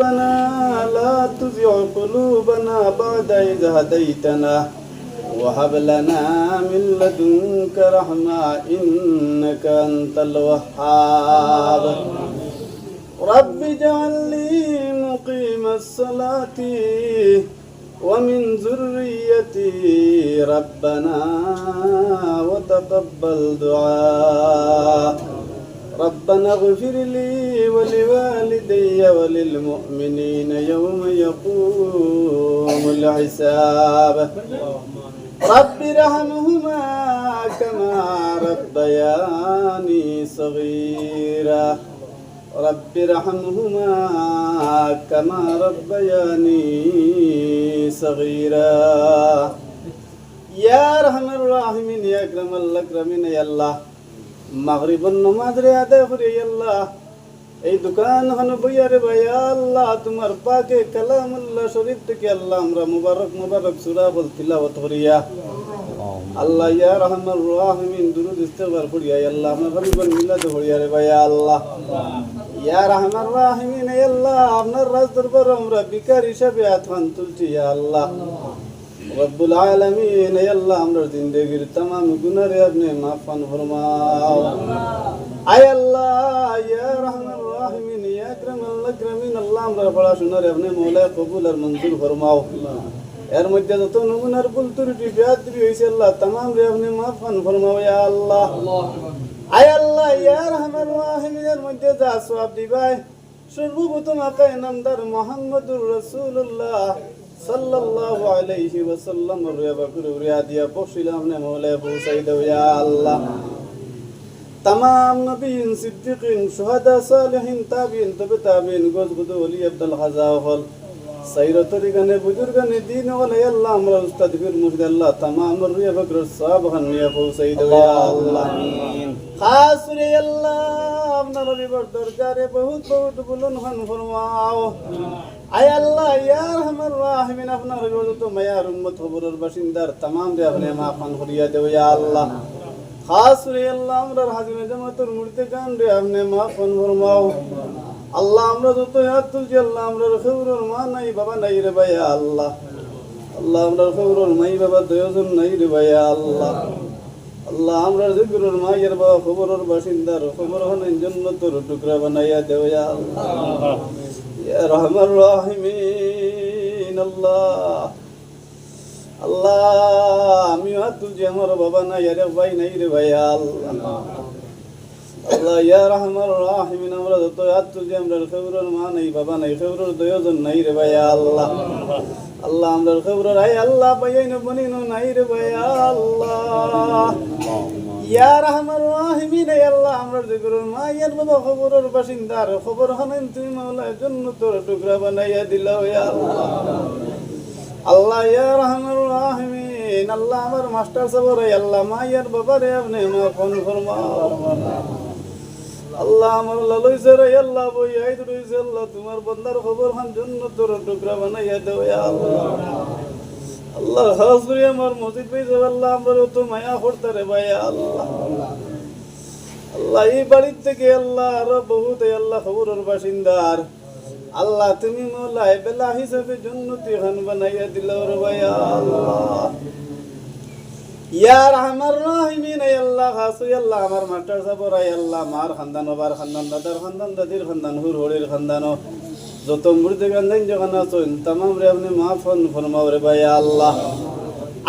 ربنا لا تزغ قلوبنا بعد إذ هديتنا وهب لنا من لدنك رحمة إنك أنت الوهاب رب اجعل لي مقيم الصلاة ومن ذريتي ربنا وتقبل دعاء ربنا اغفر لي ولوالدي وللمؤمنين يوم يقوم الحساب رب ارحمهما كما ربياني صغيرا رب ارحمهما كما ربياني صغيرا يا ارحم الراحمين يا اكرم الاكرمين يا الله মাগরিবুন নামাজ রে আদায় করি আল্লাহ এই দোকান হন বইয়ারে ভাই আল্লাহ তোমার পাকে কালামুল্লাহ শরীফ থেকে আল্লাহ আমরা মুবারক মুবারক সূরা বল তিলাওয়াত করিয়া আল্লাহ ইয়া রহমান রাহিমিন দুরূদ ইস্তিগফার করিয়া আল্লাহ আমরা গরিবুল মিলাদ করিয়া রে ভাই আল্লাহ ইয়া রহমান রাহিমিন আল্লাহ আপনার রাজ দরবার আমরা ভিখারি হিসেবে আতমান তুলছি ইয়া আল্লাহ রব্বুল আলামিন হে আল্লাহ আমরার জিন্দেগির तमाम গুনাহ রে আপনি maaf ফরমাও আয় আল্লাহ ইয়া রহমান রাহিমিন ইয়া আকরামাল আকরামিন আল্লাহ আমরা পড়াশোনা রে আপনি মওলা কবুল আর মঞ্জুর ফরমাও এর মধ্যে যত নমুনার ভুল ত্রুটি বেয়াদবি হইছে আল্লাহ तमाम রে আপনি maaf ফরমাও ইয়া আল্লাহ আয় আল্লাহ ইয়া রহমান রাহিমিন এর মধ্যে যা সওয়াব দিবাই সর্বপ্রথম আকায়ে নামদার মুহাম্মদুর রাসূলুল্লাহ সাল্লাল্লাহু আলাইহি ওয়াসাল্লাম রিয়া দিয়া বসিলাম নে মওলা পৌঁছাই দাও ইয়া আল্লাহ तमाम নবীন সিদ্দিকিন শুহাদা সালিহিন তাবিন তবে তাবিন গজগুদ ওলি আব্দুল হাজা হল সাইরতরি গানে বুজুর্গানে দিন ওয়ালা আল্লাহ আমরা উস্তাদ ফির মুর্শিদ আল্লাহ तमाम রিয়া বকর সাহাব হানিয়া পৌঁছাই দাও ইয়া আল্লাহ আমিন খাস রে আল্লাহ আপনার নবীর দরবারে বহুত বহুত বুলন হন ফরমাও আয় আল্লাহ ইয়া রহমান রাহিমিন আপনার যত মায়ার উম্মত খবরের বাসিন্দার तमाम রে আপনি maaf করিয়া দেও ইয়া আল্লাহ খাস রে আল্লাহ আমরা হাজির জামাতের মুর্তে গান রে আপনি maaf ফরমাও আল্লাহ আমরা যত হাত তুলছি আল্লাহ আমরা খবরের মা নাই বাবা নাই রে ভাই আল্লাহ আল্লাহ আমরা খবরের মাই বাবা দয়জন নাই রে ভাই আল্লাহ আল্লাহ আমরা জিকিরের মায়ের বাবা খবরের বাসিন্দার খবর হন জান্নাতের টুকরা বানাইয়া দেও ইয়া আল্লাহ ইয়া রহমান রাহিমিন আল্লাহ আল্লাহ আমি হাত তুলছি আমার বাবা নাই রে ভাই নাই রে ভাই আল্লাহ আল্লাহ ইয়া রহমান রাহিমিন আমরা যত হাত তুলছি আমরা খবরের মা নাই বাবা নাই খবরের দয়জন নাই রে ভাই আল্লাহ আল্লাহ আমরা খবরের আয় আল্লাহ বাইন বনিনো নাই রে ভাই আল্লাহ ইয়া রহমান রাহিমিন আল্লাহ আমরা জিকিরের মায়ের বাবা খবরের বাসিন্দার খবর হনেন তুমি মাওলা জান্নাতের টুকরা বানাইয়া দিলাও ইয়া আল্লাহ আল্লাহ ইয়া রহমান রাহিমিন আল্লাহ আমার মাস্টার সাহেব আল্লাহ মায়ের বাবা রে আপনি maaf ফরমাও আল্লাহ আমার লালইছে রে আল্লাহ বই আইদ রইছে আল্লাহ তোমার বান্দার খবর হন জান্নাতের টুকরা বানাইয়া দাও ইয়া আল্লাহ আল্লাহ হাজরি আমার মসজিদ পেয়েছে আল্লাহ আমরা তো মায়া করতে রে ভাই আল্লাহ আল্লাহ এই বাড়ি থেকে আল্লাহ আর বহুত আল্লাহ খবরের বাসিন্দার আল্লাহ তুমি মওলা বেলা হিসাবে জান্নাতি খান বানাইয়া দিলাও রে ভাই আল্লাহ ইয়া রহমান রাহিমিন আল্লাহ খাস আল্লাহ আমার মাস্টার সাহেব রাই আল্লাহ মার খানদান বার খানদান দাদার খানদান দাদির খানদান হুর হরির খানদান যত মুর্দে গান্ধান যখন আছেন तमाम রে আপনি maaf ফরমাও রে ভাই আল্লাহ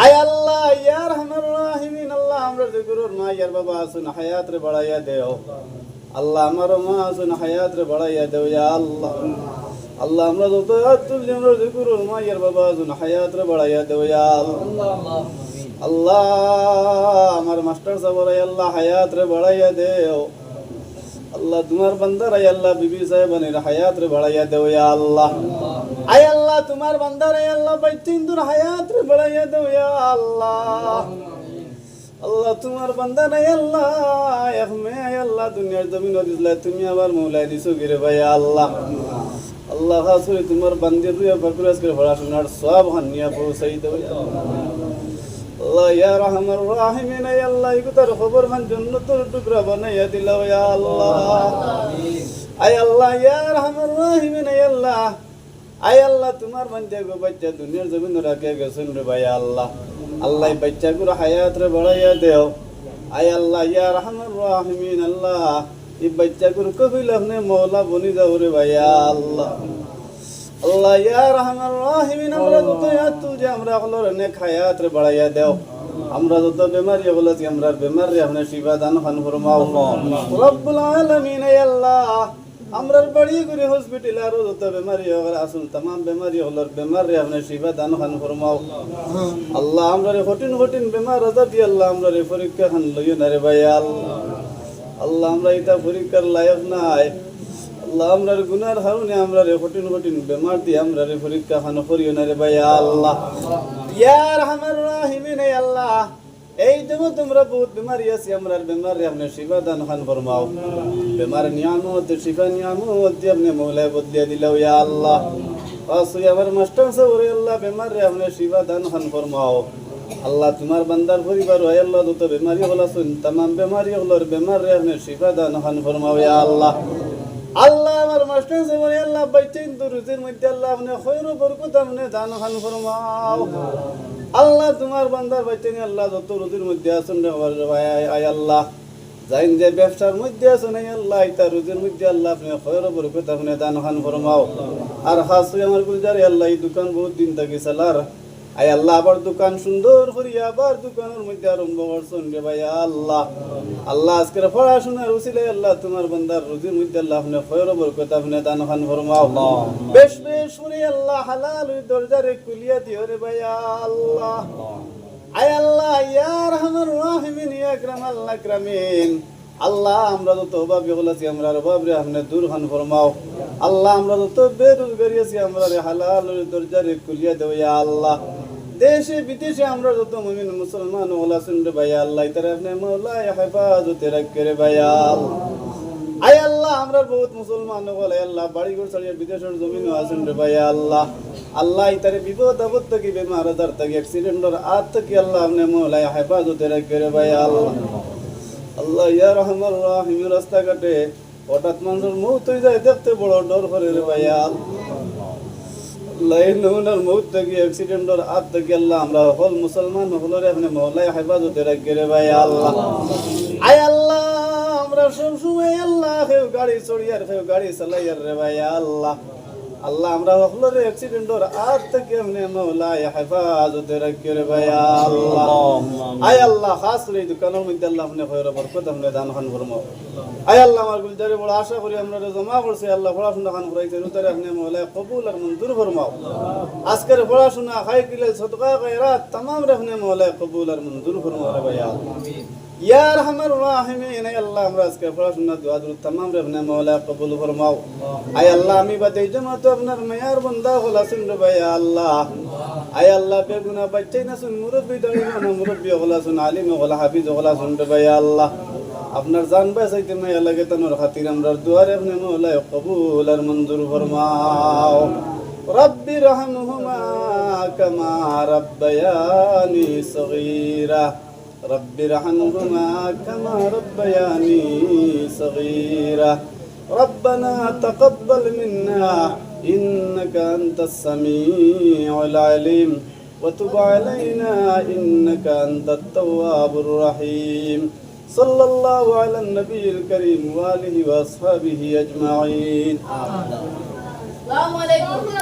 আয় আল্লাহ ইয়া রহমান রাহিমিন আল্লাহ আমরা জিকিরের মা ইয়ার বাবা আছেন হায়াত রে বাড়াইয়া দেও আল্লাহ আমার মা আছেন হায়াত রে বাড়াইয়া দেও ইয়া আল্লাহ আল্লাহ আমরা যত হাত তুলছি আমরা জিকিরের মা ইয়ার বাবা আছেন হায়াত রে বাড়াইয়া দেও ইয়া আল্লাহ আল্লাহ আমার মাস্টার সাহেব আল্লাহ হায়াত রে বাড়াইয়া দেও আল্লাহ তোমার বান্দার আয় আল্লাহ বিবি সাহেবানের হায়াত রে বাড়াইয়া দেও ইয়া আল্লাহ আয় আল্লাহ তোমার বান্দার আয় আল্লাহ বাইতিন্দুর হায়াত রে বাড়াইয়া দেও ইয়া আল্লাহ আল্লাহ তোমার বান্দার আয় আল্লাহ এখমে আয় আল্লাহ দুনিয়ার জমিন দিছলা তুমি আবার মওলা দিছো গিরে ভাই আল্লাহ আল্লাহ খাসুরি তোমার বান্দির রুয়া ফাকরাস করে পড়াশোনার সওয়াব হানিয়া পৌঁছাই দেও ইয়া আল্লাহ ইয়া রহমান রাহিমিন আল্লাহ ইকুতার খবর মান জান্নাতের টুকরা বানাইয়া দিলাও ইয়া আল্লাহ আয় আল্লাহ ইয়া রহমান রাহিমিন আয় আল্লাহ, আয় আল্লাহ তোমার বান্দা গো বাচ্চা দুনিয়ার জমিন রাখে গেছেন রে ভাই আল্লাহ, আল্লাহ বাচ্চা গুলো হায়াত রে বাড়াইয়া দেও। আয় আল্লাহ ইয়া রহমান রাহিমিন আল্লাহ, এই বাচ্চা গুলো কবিল আপনি মৌলা বনি যাও রে ভাই আল্লাহ। আল্লাহ ইয়া রহমান রাহিমিন আমরা যত ইয়াত যে আমরা হলোর নেক হায়াত রে বাড়াইয়া দেও। আমরা যত বেমারি হলো যে আমরা বেমারি আপনি শিফা দান খান ফরমাও রব্বুল আলামিন। আয় আল্লাহ আমরার বাড়ি করে হসপিটাল আর যত বেমারি হল আসুন तमाम বেমারি হলোর বেমারি আপনি শিফা দান খান ফরমাও। আল্লাহ আমরা কঠিন কঠিন বেমার আজাদ দিয়ে আল্লাহ আমরা পরীক্ষা খান লইও না রে ভাই আল্লাহ। আল্লাহ আমরা এটা পরীক্ষার লায়ক নাই, আল্লাহ আমরার গুনার কারণে আমরা কঠিন কঠিন বেমার দিয়ে আমরা পরীক্ষা খান করিও না রে ভাই আল্লাহ। ইয়া রহমান রাহিমিন আয় আল্লাহ এই দেব তোমরা বহুত বেমারি আছে আমরার বেমারে আপনি শিফা দান খান ফরমাও। বেমার নিয়ামত শিফা নিয়ামত দিয়ে আপনি মৌলায় বদলিয়ে দিলাও ইয়া আল্লাহ। আসুই আমার মাস্টার সাহেব আল্লাহ বেমারে আপনি শিফা দান খান ফরমাও। আল্লাহ তোমার বান্দার পরিবার হয় আল্লাহ যত বেমারি হল শুন तमाम বেমারি হলোর বেমারে আপনি শিফা দান খান ফরমাও ইয়া আল্লাহ। আল্লাহ আমার মাস্টার সাহেব আল্লাহ বাইতেন তো রুজির মধ্যে আল্লাহ আপনি খৈর বরকত আপনি দান খান ফরমাও। আল্লাহ তোমার বান্দার বাইতেন আল্লাহ যত রুজির মধ্যে আছেন রে ভাই আয় আল্লাহ, যাইন যে ব্যবসার মধ্যে আছেন আল্লাহ এটা রুজির মধ্যে আল্লাহ আপনি খৈর বরকত আপনি দান খান ফরমাও। আর খাস করে আমার গুলজারে আল্লাহ এই দোকান বহুত দিন থেকে চালার আয় আল্লাহ আবার দোকান সুন্দর করিয়া আবার দোকানের মধ্যে আরম্ভ করছেন রে ভাই আল্লাহ। আল্লাহ আজকের পড়াশোনার উসিলে আল্লাহ তোমার বান্দার রুজির মধ্যে আল্লাহ আপনি খৈর বরকত আপনি দান খান ফরমাও। বেশ বেশ করে আল্লাহ হালাল দরজারে কুলিয়া দিও রে ভাই আল্লাহ। আয় আল্লাহ ইয়া রহমান রাহিমিন ইয়া আকরামাল আকরামিন আল্লাহ আমরা যত অভাবী হলাছি আমরা অভাব রে আপনি দূর খান ফরমাও। আল্লাহ আমরা যত বেরোজগারি আছি আমরা হালাল দরজারে কুলিয়া দেও ইয়া আল্লাহ। দেশে বিদেশে আমরা যত মুমিন মুসলমান হলাছেন রে ভাই আল্লাহ তারা আপনি মৌলা হেফাজতে রাখে রে ভাই আল্লাহ। আয় আল্লাহ আমরা বহুত মুসলমান হল আল্লাহ বাড়ি ঘর ছাড়িয়ে বিদেশের জমিনও আছেন রে ভাই আল্লাহ। আল্লাহ তারে বিপদ আপদ থেকে বেমার আজার থেকে অ্যাক্সিডেন্টের আত থেকে আল্লাহ আপনি মৌলা হেফাজতে রাখে রে ভাই আল্লাহ। আল্লাহ ইয়া রহমান রাহিম রাস্তাঘাটে হঠাৎ মানুষের মৌত হয়ে যায় দেখতে বড় ডর করে রে ভাই আল্লাহ। এই নমুনার মৌত থেকে অ্যাক্সিডেন্টের আত থেকে আল্লাহ আমরা হল মুসলমান হলরে আপনি মৌলা হেফাজতে রাখে রে ভাই আল্লাহ। আয় আল্লাহ আমরা সবসময় আল্লাহ কেউ গাড়ি চড়িয়ার কেউ গাড়ি চালাইয়ার রে ভাই আল্লাহ। আল্লাহ আমরা হলরে অ্যাক্সিডেন্টের আত থেকে আপনি মৌলা হেফাজতে রাখে রে ভাই আল্লাহ। আয় আল্লাহ খাস করে এই দোকানের মধ্যে আল্লাহ আপনি খৈর বরকত আপনি দান খান ফরমাও। আয় আল্লাহ আমার গুলজারে বড় আশা করি আমরা জমা করছি আল্লাহ পড়াশোনা খান করাইছেন উতারে আপনি মৌলা কবুল আর মঞ্জুর ফরমাও। আজকের পড়াশোনা খাই কিলে সদকা খায়রাত तमाम রে আপনি মৌলা কবুল আর মঞ্জুর ফরমাও রে ভাই আল্লাহ। ইয়া রহমান রাহিমিন আয় আল্লাহ আমরা আজকে পড়াশোনা দোয়া দরুদ तमाम রে আপনি মৌলা কবুল ফরমাও। আয় আল্লাহ আমি বাদে জামাত আপনার মায়ার বান্দা হলাছেন রে ভাই আল্লাহ। আয় আল্লাহ বেগুনা বাচ্চাই না শুন মুরব্বি দাঁড়িয়ে না মুরব্বি হলাছেন আলিম হলা হাফিজ হলাছেন রে ভাই আল্লাহ। আপনার জান বাঁচাইতে মায়া লাগে তানোর খাতির আমরা দুয়ারে আপনি মৌলা কবুল আর মঞ্জুর ফরমাও। রব্বি রহমহুমা কামা রাব্বায়ানি সগীরা রব্বি রহমহুমা কামা রাব্বায়ানি সগীরা ربنا تقبل منا إنك أنت السميع العليم وتب علينا إنك أنت التواب الرحيم صلى الله على النبي الكريم وآله وأصحابه أجمعين. السلام عليكم.